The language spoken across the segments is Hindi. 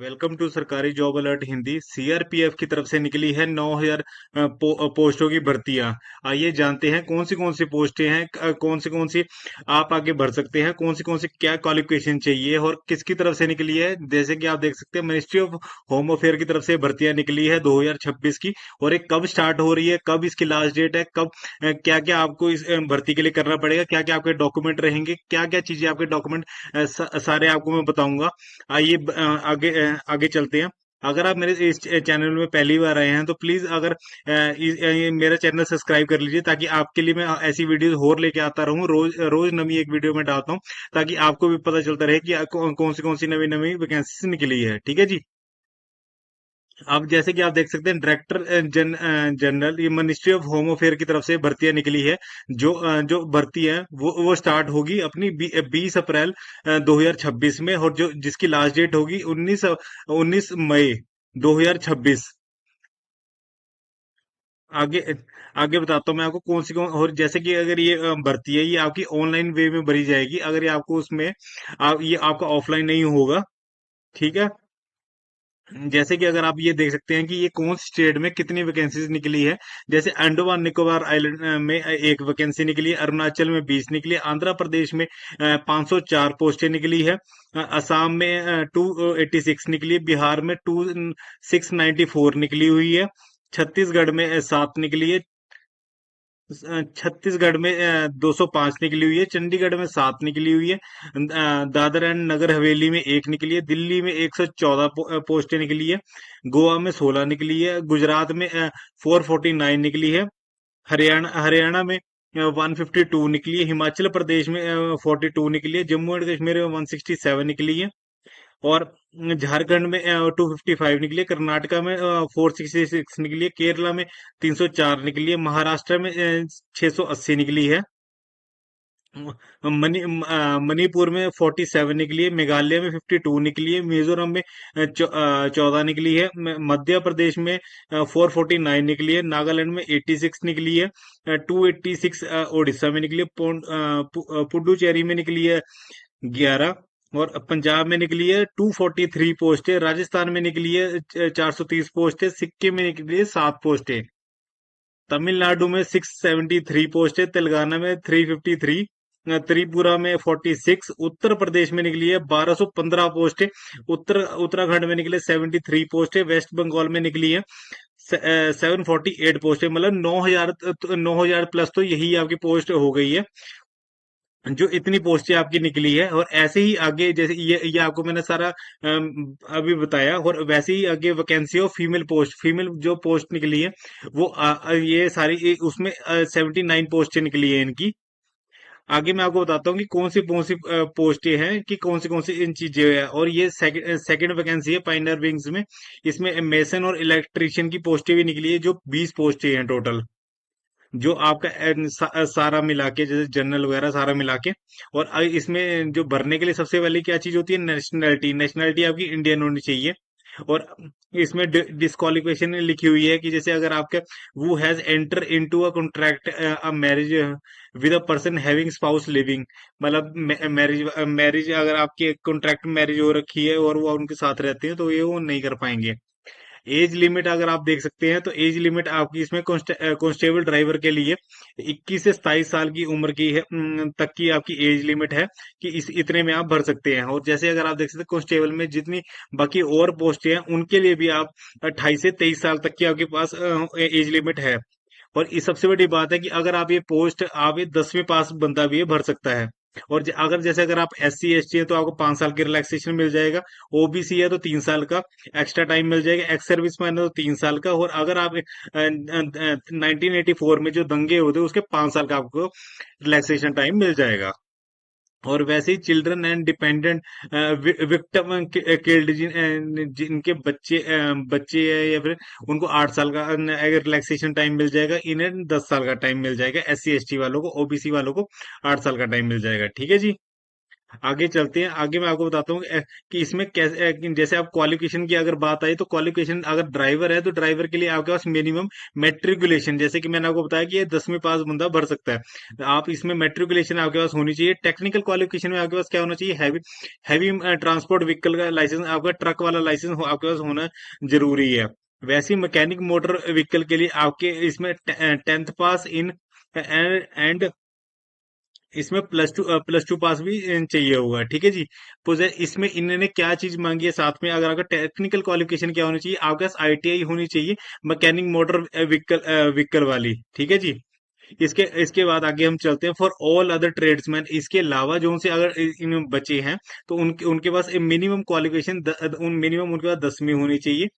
वेलकम टू सरकारी जॉब अलर्ट हिंदी। सीआरपीएफ की तरफ से निकली है 9,000 पोस्टों की भर्तियां। आइए जानते हैं कौन सी पोस्टें हैं, कौन सी आप आगे भर सकते हैं, कौन सी क्या क्वालिफिकेशन चाहिए और किसकी तरफ से निकली है। जैसे कि आप देख सकते हैं, मिनिस्ट्री ऑफ होम अफेयर की तरफ से भर्तियां निकली है 2026 की। और एक कब स्टार्ट हो रही है, कब इसकी लास्ट डेट है, कब क्या क्या आपको इस भर्ती के लिए करना पड़ेगा, क्या क्या आपके डॉक्यूमेंट रहेंगे, क्या क्या चीजें आपके डॉक्यूमेंट सारे आपको मैं बताऊंगा। आइए आगे चलते हैं। अगर आप मेरे इस चैनल में पहली बार आए हैं तो प्लीज अगर ये मेरा चैनल सब्सक्राइब कर लीजिए, ताकि आपके लिए मैं ऐसी वीडियोस और लेके आता रहूं। रोज रोज नवी एक वीडियो में डालता हूं, ताकि आपको भी पता चलता रहे कि कौन सी नवी नवी वैकेंसी निकली है। ठीक है जी। अब जैसे कि आप देख सकते हैं, डायरेक्टर जनरल, ये मिनिस्ट्री ऑफ होम अफेयर की तरफ से भर्तियां निकली है। जो भर्ती है वो स्टार्ट होगी अपनी 20 अप्रैल 2026 में, और जो जिसकी लास्ट डेट होगी 19 मई 2026। आगे आगे बताता हूँ मैं आपको कौन और जैसे कि अगर ये भर्ती है, ये आपकी ऑनलाइन वे में भरी जाएगी। अगर ये आपको उसमें ये आपका ऑफलाइन नहीं होगा। ठीक है। जैसे कि अगर आप ये देख सकते हैं कि ये कौन स्टेट में कितनी वैकेंसीज निकली है। जैसे अंडमान निकोबार आइलैंड में एक वैकेंसी निकली है, अरुणाचल में 20 निकली है, आंध्र प्रदेश में 504 पोस्टें निकली है, असम में 286 निकली है, बिहार में 2694 निकली हुई है, छत्तीसगढ़ में 7 निकली है, छत्तीसगढ़ में 205 निकली हुई है, चंडीगढ़ में 7 निकली हुई है, दादर एंड नगर हवेली में 1 निकली है, दिल्ली में 114 पोस्टें निकली है, गोवा में 16 निकली है, गुजरात में 449 निकली है, हरियाणा हरियाणा में 152 निकली है, हिमाचल प्रदेश में 42 निकली है, जम्मू एंड कश्मीर में 167 निकली है, और झारखंड में 255 निकली है, कर्नाटका में 466 निकली है, केरला में 304 निकली है, महाराष्ट्र में 680 निकली है, मणिपुर में 47 निकली है, मेघालय में 52 निकली है, मिजोरम में 14 निकली है, मध्य प्रदेश में 449 निकली है, नागालैंड में 86 निकली है, 286 उड़ीसा में निकली है, पुडुचेरी में निकली है 11, और पंजाब में निकली है 243 पोस्टें, राजस्थान में निकली है 430 पोस्टें, सिक्किम में निकली है 7 पोस्टें, तमिलनाडु में 673 पोस्टें, तेलंगाना में 353, त्रिपुरा में 46, उत्तर प्रदेश में निकली है 1215 पोस्टें, उत्तराखंड में निकले 73 पोस्टें, वेस्ट बंगाल में निकली है 748 पोस्टें। मतलब 9,000 प्लस तो यही आपकी पोस्ट हो गई है, जो इतनी पोस्टें आपकी निकली है। और ऐसे ही आगे, जैसे ये आपको मैंने सारा अभी बताया, और वैसे ही आगे वैकेंसी ऑफ फीमेल जो पोस्ट निकली है, वो ये सारी उसमें 79 पोस्टें निकली है इनकी। आगे मैं आपको बताता हूँ कि कौन सी पोस्टें हैं, कि कौन सी इन चीजें है। और ये सेकंड वैकेंसी है पाइनर विंग्स में। इसमें मेसन और इलेक्ट्रीशियन की पोस्टें भी निकली है, जो 20 पोस्टें हैं टोटल, जो आपका सारा मिला के, जैसे जनरल वगैरह सारा मिला के। और इसमें जो भरने के लिए सबसे पहले क्या चीज होती है, नेशनैलिटी। नेशनैलिटी आपकी इंडियन होनी चाहिए। और इसमें डिस्क्वालिफिकेशन लिखी हुई है कि जैसे अगर आपके वो has enter into a contract a marriage with a person having spouse living. मतलब मैरिज अगर आपकी कॉन्ट्रैक्ट मैरिज हो रखी है और वो उनके साथ रहते हैं, तो ये वो नहीं कर पाएंगे। एज लिमिट अगर आप देख सकते हैं, तो एज लिमिट आपकी इसमें कांस्टेबल ड्राइवर के लिए 21 से 27 साल की उम्र की है, तक की आपकी एज लिमिट है, कि इस इतने में आप भर सकते हैं। और जैसे अगर आप देख सकते हैं, कांस्टेबल में जितनी बाकी और पोस्ट हैं, उनके लिए भी आप 28 से 23 साल तक की आपके पास एज लिमिट है। और इस सबसे बड़ी बात है कि अगर आप ये पोस्ट, आप ये 10वीं पास बंदा भी ये भर सकता है। और अगर जैसे अगर आप SC ST है, तो आपको 5 साल की रिलैक्सेशन मिल जाएगा। OBC है तो 3 साल का एक्स्ट्रा टाइम मिल जाएगा। एक्स सर्विस मैन है तो 3 साल का। और अगर आप 1984 में जो दंगे होते उसके 5 साल का आपको रिलैक्सेशन टाइम मिल जाएगा। और वैसे ही children and dependent victim killed, जिनके बच्चे है, या फिर उनको 8 साल का अगर रिलैक्सेशन टाइम मिल जाएगा। इन्हें 10 साल का टाइम मिल जाएगा। SC ST वालों को, OBC वालों को 8 साल का टाइम मिल जाएगा। ठीक है जी। आगे चलते हैं। आगे मैं आपको बताता हूँ कि इसमें कैसे कि जैसे आप क्वालिफिकेशन की अगर बात आई तो क्वालिफिकेशन अगर ड्राइवर है तो ड्राइवर के लिए आपके पास मिनिमम मेट्रिकुलेशन, जैसे कि मैंने आपको बताया कि ये 10वीं पास बंदा भर सकता है। तो आप इसमें मेट्रिकुलेशन आपके पास होनी चाहिए। टेक्निकल क्वालिफिकेशन में आपके पास क्या होना चाहिए, हैवी हैवी ट्रांसपोर्ट व्हीकल का लाइसेंस, आपका ट्रक वाला लाइसेंस आपके पास होना जरूरी है। वैसे ही मैकेनिक मोटर व्हीकल के लिए आपके इसमें 10th पास इन एंड इसमें प्लस टू पास भी चाहिए होगा, ठीक है जी। इसमें इन्होंने क्या चीज मांगी है साथ में, अगर आपका टेक्निकल क्वालिफिकेशन क्या होनी चाहिए, आपके पास आईटीआई होनी चाहिए, मैकेनिक मोटर व्हीकल व्हीकल वाली, ठीक है जी। इसके इसके बाद आगे हम चलते हैं फॉर ऑल अदर ट्रेड्समैन। इसके अलावा जो उनसे अगर इन बचे हैं तो उनके उनके पास मिनिमम क्वालिफिकेशन उन मिनिमम उनके पास 10वीं होनी चाहिए।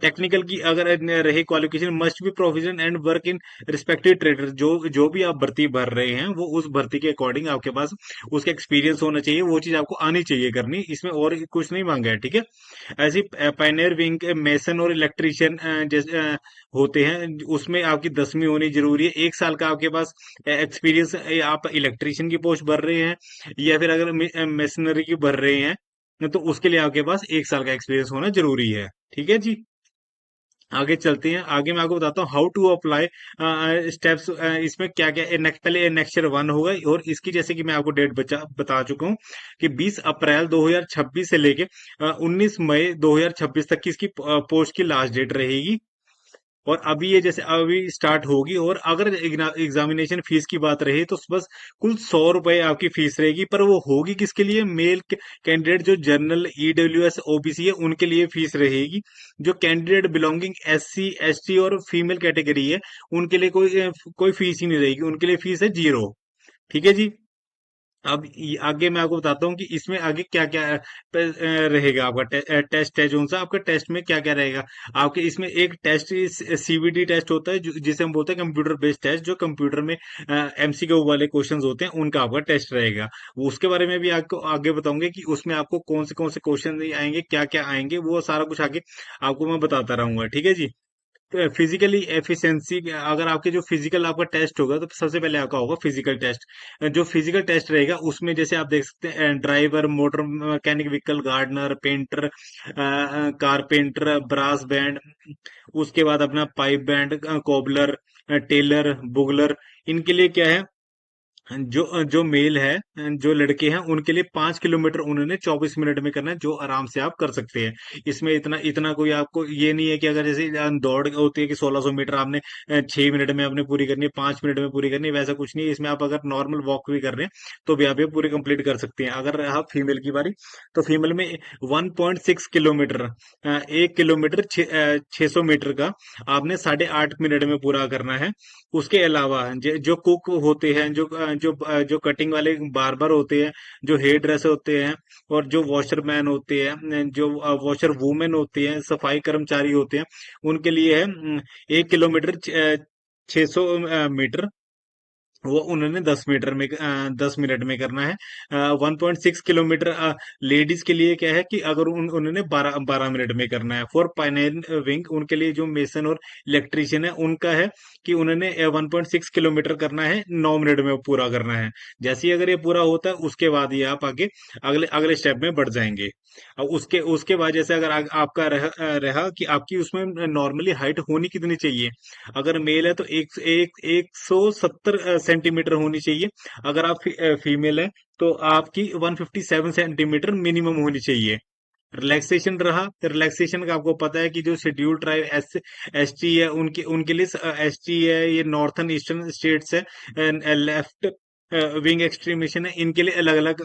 टेक्निकल की अगर रही qualification, must be proficient and work in respective trader. जो जो भी आप भर्ती भर रहे हैं वो उस भर्ती के अकॉर्डिंग आपके पास उसका एक्सपीरियंस होना चाहिए, वो चीज आपको आनी चाहिए करनी, इसमें और कुछ नहीं मांगा है, ठीक है। ऐसी पायनियर विंग के मेसन और इलेक्ट्रीशियन जैसे होते हैं, उसमें आपकी 10वीं होनी जरूरी है। 1 साल का आपके पास एक्सपीरियंस, आप इलेक्ट्रीशियन की पोस्ट भर रहे हैं या फिर अगर मेसनरी की भर रहे हैं तो उसके लिए आपके पास 1 साल का एक्सपीरियंस होना जरूरी है, ठीक है जी। आगे चलते हैं। आगे मैं आपको बताता हूँ हाउ टू अप्लाई स्टेप्स। इसमें क्या क्या पहले नेक्स्ट 1 होगा, और इसकी जैसे कि मैं आपको डेट बता चुका हूँ कि 20 अप्रैल 2026 से लेके 19 मई 2026 तक की इसकी पोस्ट की लास्ट डेट रहेगी। और अभी ये जैसे अभी स्टार्ट होगी, और अगर एग्जामिनेशन फीस की बात रही तो बस कुल 100 रुपए आपकी फीस रहेगी, पर वो होगी किसके लिए, मेल कैंडिडेट जो जनरल ईडब्ल्यूएस ओबीसी है उनके लिए फीस रहेगी। जो कैंडिडेट बिलोंगिंग एससी एसटी और फीमेल कैटेगरी है उनके लिए कोई फीस ही नहीं रहेगी, उनके लिए फीस है 0, ठीक है जी। अब आगे मैं आपको बताता हूँ कि इसमें आगे क्या क्या रहेगा। आपका टेस्ट है जो सा, आपका टेस्ट में क्या क्या रहेगा। आपके इसमें एक टेस्ट सीबीटी टेस्ट होता है, जिसे हम बोलते हैं कंप्यूटर बेस्ड टेस्ट, जो कंप्यूटर में एमसीक्यू वाले क्वेश्चंस होते हैं उनका आपका टेस्ट रहेगा। वो उसके बारे में भी आपको आगे बताऊंगे कि उसमें आपको कौन से क्वेश्चन आएंगे, क्या क्या आएंगे, वो सारा कुछ आगे आपको मैं बताता रहूंगा, ठीक है जी। फिजिकली एफिशिएंसी, अगर आपके जो फिजिकल आपका टेस्ट होगा तो सबसे पहले आपका होगा फिजिकल टेस्ट। जो फिजिकल टेस्ट रहेगा उसमें जैसे आप देख सकते हैं driver, motor mechanic, vehicle gardener, painter, carpenter, brass band, उसके बाद अपना pipe band, cobbler, tailor, bugler, इनके लिए क्या है, जो जो मेल है, जो लड़के हैं उनके लिए 5 किलोमीटर उन्होंने 24 मिनट में करना है, जो आराम से आप कर सकते हैं। इसमें इतना इतना कोई आपको ये नहीं है कि अगर जैसे दौड़ होती है कि 1600 मीटर आपने 6 मिनट में आपने पूरी करनी है, 5 मिनट में पूरी करनी है, वैसा कुछ नहीं है। इसमें आप अगर नॉर्मल वॉक भी कर रहे हैं तो भी आप ये पूरी कंप्लीट कर सकते हैं। अगर रहा फीमेल की बारी तो फीमेल में 1.6 किलोमीटर, 1 किलोमीटर 600 मीटर का आपने 8.5 मिनट में पूरा करना है। उसके अलावा जो कुक होते हैं, जो कटिंग वाले बार्बर होते हैं, जो हेयर ड्रेसर होते हैं, और जो वॉशरमैन होते हैं, जो वॉशर वुमेन होती हैं, सफाई कर्मचारी होते हैं, उनके लिए है 1 किलोमीटर 600 मीटर, वो उन्होंने 10 मिनट में करना है। 1.6 किलोमीटर लेडीज के लिए क्या है कि अगर उन्होंने 12 12 मिनट में करना है। फॉर पाइनेल विंग, उनके लिए जो मेसन और इलेक्ट्रीशियन है उनका है कि उन्होंने 1.6 किलोमीटर करना है, 9 मिनट में पूरा करना है। जैसे ही अगर ये पूरा होता है उसके बाद ये आप आगे अगले अगले स्टेप में बढ़ जाएंगे। अब उसके उसके बाद जैसे अगर आपका रहा कि आपकी उसमें नॉर्मली हाइट होनी कितनी चाहिए। अगर मेल है तो 170 सेंटीमीटर होनी चाहिए। अगर आप फीमेल है तो आपकी 157 सेंटीमीटर मिनिमम होनी चाहिए। रिलैक्सेशन रहा तो रिलैक्सेशन का आपको पता है कि जो शेड्यूल ट्राइब एस टी है उनके उनके लिए एस टी है, ये नॉर्थन ईस्टर्न स्टेट्स है, लेफ्ट विंग एक्सट्रीमिशन है, इनके लिए अलग अलग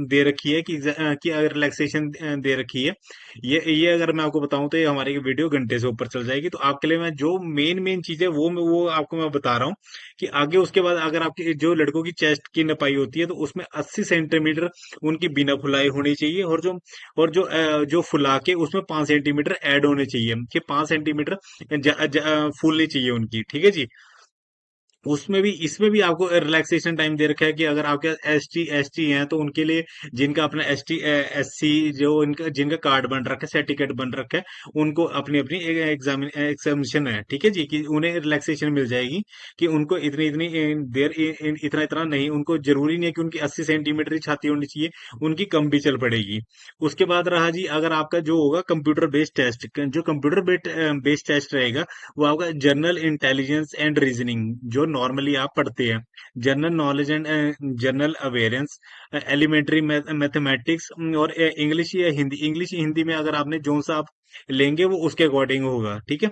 दे रखी है कि अगर रिलैक्सेशन दे रखी है। ये अगर मैं आपको बताऊं तो ये हमारी वीडियो घंटे से ऊपर चल जाएगी। तो आपके लिए मैं जो मेन मेन चीज है वो आपको मैं बता रहा हूँ कि आगे उसके बाद अगर आपकी जो लड़कों की चेस्ट की नपाई होती है तो उसमें 80 सेंटीमीटर उनकी बिना फुलाई होनी चाहिए, और जो फुला के उसमें 5 सेंटीमीटर ऐड होने चाहिए, कि 5 सेंटीमीटर फूलनी चाहिए उनकी, ठीक है जी। उसमें भी इसमें भी आपको रिलैक्सेशन टाइम दे रखा है कि अगर आपके एस टी हैं तो उनके लिए, जिनका अपना एस सी, जो इनका जिनका कार्ड बन रखा है, सर्टिफिकेट बन रखा है, उनको अपनी अपनी एग्जामिनेशन है, ठीक है जी, कि उन्हें रिलैक्सेशन मिल जाएगी कि उनको इतनी इतनी देर इतना इतना नहीं, उनको जरूरी नहीं है कि उनकी 80 सेंटीमीटर की छाती होनी चाहिए, उनकी कम भी चल पड़ेगी। उसके बाद रहा जी, अगर आपका जो होगा कंप्यूटर बेस्ड टेस्ट, जो कंप्यूटर बेस्ड टेस्ट रहेगा, वो आपका जनरल इंटेलिजेंस एंड रीजनिंग, जो नॉर्मली आप पढ़ते हैं, general knowledge and general awareness, elementary mathematics, और इंग्लिश या हिंदी, इंग्लिश हिंदी में अगर आपने जो सा आप लेंगे वो उसके अकॉर्डिंग होगा, ठीक है।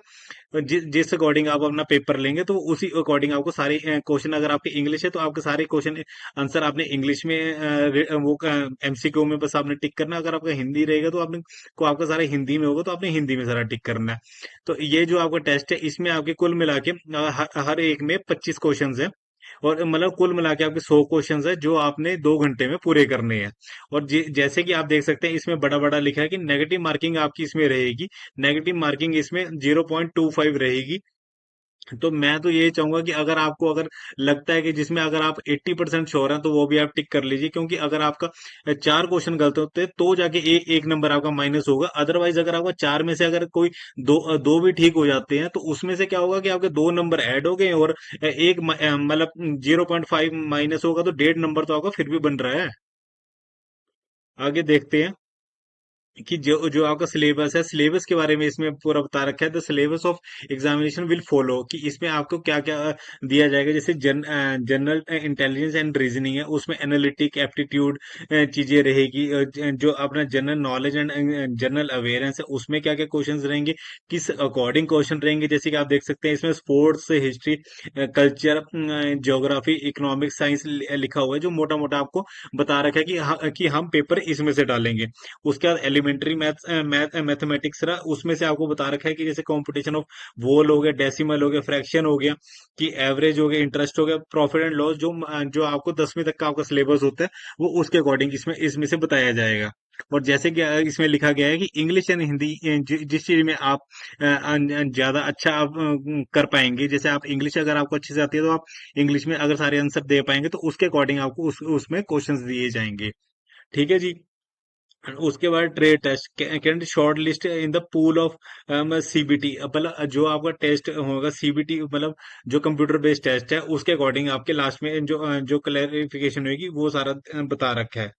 जिस अकॉर्डिंग आप अपना पेपर लेंगे तो उसी अकॉर्डिंग आपको सारे क्वेश्चन, अगर आपके इंग्लिश है तो आपके सारे क्वेश्चन आंसर आपने इंग्लिश में वो एमसीक्यू में बस आपने टिक करना, अगर आपका हिंदी रहेगा तो आपने को आपका सारा हिंदी में होगा तो आपने हिंदी में सारा टिक करना है। तो ये जो आपका टेस्ट है, इसमें आपके कुल मिला के हर एक में 25 क्वेश्चंस है, और मतलब कुल मिला के आपके 100 क्वेश्चंस है जो आपने 2 घंटे में पूरे करने हैं। और जैसे कि आप देख सकते हैं, इसमें बड़ा बड़ा लिखा है कि नेगेटिव मार्किंग आपकी इसमें रहेगी, नेगेटिव मार्किंग इसमें 0.25 रहेगी। तो मैं तो ये चाहूंगा कि अगर आपको अगर लगता है कि जिसमें अगर आप 80% श्योर हैं तो वो भी आप टिक कर लीजिए, क्योंकि अगर आपका 4 क्वेश्चन गलत होते हैं तो जाके एक नंबर आपका माइनस होगा। अदरवाइज अगर आपका 4 में से अगर कोई दो भी ठीक हो जाते हैं तो उसमें से क्या होगा कि आपके 2 नंबर ऐड हो गए, और एक मतलब 0.5 माइनस होगा, तो 1.5 नंबर तो आपका फिर भी बन रहा है। आगे देखते हैं कि जो जो आपका सिलेबस है, सिलेबस के बारे में इसमें पूरा बता रखा है। The syllabus of examination will follow, कि इसमें आपको क्या क्या दिया जाएगा। जैसे जनरल इंटेलिजेंस एंड रीजनिंग है, उसमें एनालिटिक एप्टीट्यूड चीजें रहेगी। जो अपना general knowledge and general awareness है, उसमें क्या क्या क्वेश्चन रहेंगे, किस अकॉर्डिंग क्वेश्चन रहेंगे। जैसे कि आप देख सकते हैं इसमें sports, history, culture, geography, economic science लिखा हुआ है, जो मोटा मोटा आपको बता रखा है कि कि हम पेपर इसमें से डालेंगे। उसके बाद एलिमेंट्री मैथमेटिक्स रहा, उसमें से आपको बता रखा है कि जैसे कॉम्पिटिशन ऑफ वोल हो गया, डेसिमल हो गया, फ्रैक्शन हो गया, कि एवरेज हो गया, इंटरेस्ट हो गया, प्रॉफिट एंड लॉस, जो आपको 10वीं तक का आपका सिलेबस होता है, वो उसके अकॉर्डिंग इसमें इसमें से बताया जाएगा। और जैसे कि इसमें लिखा गया है कि इंग्लिश एंड हिंदी, जिस चीज में आप ज्यादा अच्छा आप कर पाएंगे, जैसे आप इंग्लिश अगर आपको अच्छे से आती है तो आप इंग्लिश में अगर सारे आंसर दे पाएंगे तो उसके अकॉर्डिंग आपको उसमें क्वेश्चंस दिए जाएंगे, ठीक है जी। उसके बाद trade test, candidate short list in the pool of CBT, मतलब जो आपका टेस्ट होगा सीबीटी, मतलब जो कंप्यूटर बेस्ड टेस्ट है, उसके अकॉर्डिंग आपके लास्ट में जो क्लैरिफिकेशन होगी वो सारा बता रखा है।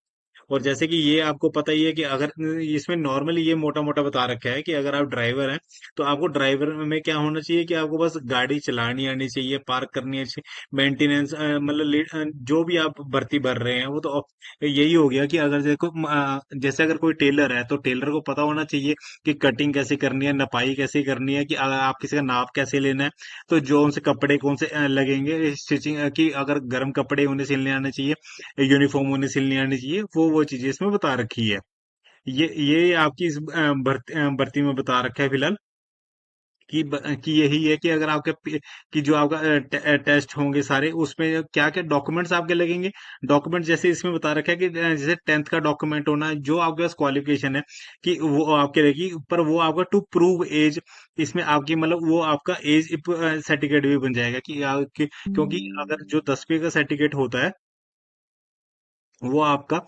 और जैसे कि ये आपको पता ही है कि अगर इसमें नॉर्मली ये मोटा मोटा बता रखा है कि अगर आप ड्राइवर हैं तो आपको ड्राइवर में क्या होना चाहिए कि आपको बस गाड़ी चलानी आनी चाहिए, पार्क करनी आनी चाहिए, मेंटेनेंस, मतलब जो भी आप भर्ती भर रहे हैं वो तो यही हो गया कि अगर देखो जैसे अगर कोई टेलर है तो टेलर को पता होना चाहिए कि कटिंग कैसे करनी है, नपाई कैसे करनी है, कि अगर आप किसी का नाप कैसे लेना है, तो जो उनसे कपड़े कौन से लगेंगे स्टिचिंग की, अगर गर्म कपड़े उन्हें सिलने आने चाहिए, यूनिफॉर्म उन्हें सिलनी आनी चाहिए, वो चीजें इसमें बता रखी है। ये आपकी इस भर्ती में बता रखा है फिलहाल, कि यही है कि अगर कि जो आपका टेस्ट होंगे सारे, उसमें क्या क्या डॉक्यूमेंट्स आपके लगेंगे। डॉक्यूमेंट जैसे इसमें बता रखा है कि जैसे 10th का डॉक्यूमेंट होना है, जो आपके पास क्वालिफिकेशन है कि वो आपके रहेगी, पर वो आपका टू प्रूव एज, इसमें आपकी मतलब वो आपका एज सर्टिफिकेट भी बन जाएगा क्योंकि अगर जो 10वीं का सर्टिफिकेट होता है वो आपका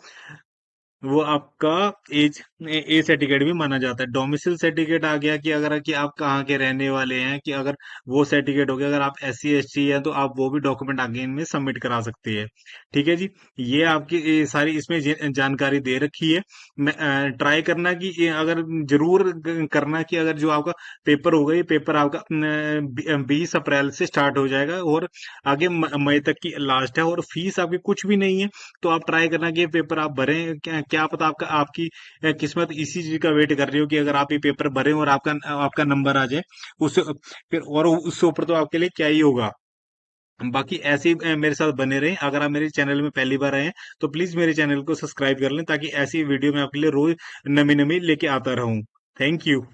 वो आपका एज ए सर्टिफिकेट भी माना जाता है। डोमिसाइल सर्टिफिकेट आ गया कि अगर कि आप कहाँ के रहने वाले हैं, कि अगर वो सर्टिफिकेट हो गया, अगर आप SC ST हैं तो आप वो भी डॉक्यूमेंट आगे इनमें सबमिट करा सकते हैं, ठीक है जी। ये आपकी ये सारी इसमें जानकारी दे रखी है। मैं ट्राई करना कि अगर जरूर करना कि अगर जो आपका पेपर होगा, ये पेपर आपका 20 अप्रैल से स्टार्ट हो जाएगा, और आगे मई तक की लास्ट है, और फीस आपकी कुछ भी नहीं है। तो आप ट्राई करना कि ये पेपर आप भरें, क्या पता आपकी किस्मत इसी चीज का वेट कर रही हो कि अगर आप ये पेपर भरें और आपका आपका नंबर आ जाए, उससे फिर और उससे ऊपर तो आपके लिए क्या ही होगा। बाकी ऐसे ही मेरे साथ बने रहें। अगर आप मेरे चैनल में पहली बार आए हैं तो प्लीज मेरे चैनल को सब्सक्राइब कर लें, ताकि ऐसी वीडियो मैं आपके लिए रोज नमी नमी लेके आता रहूं। Thank you.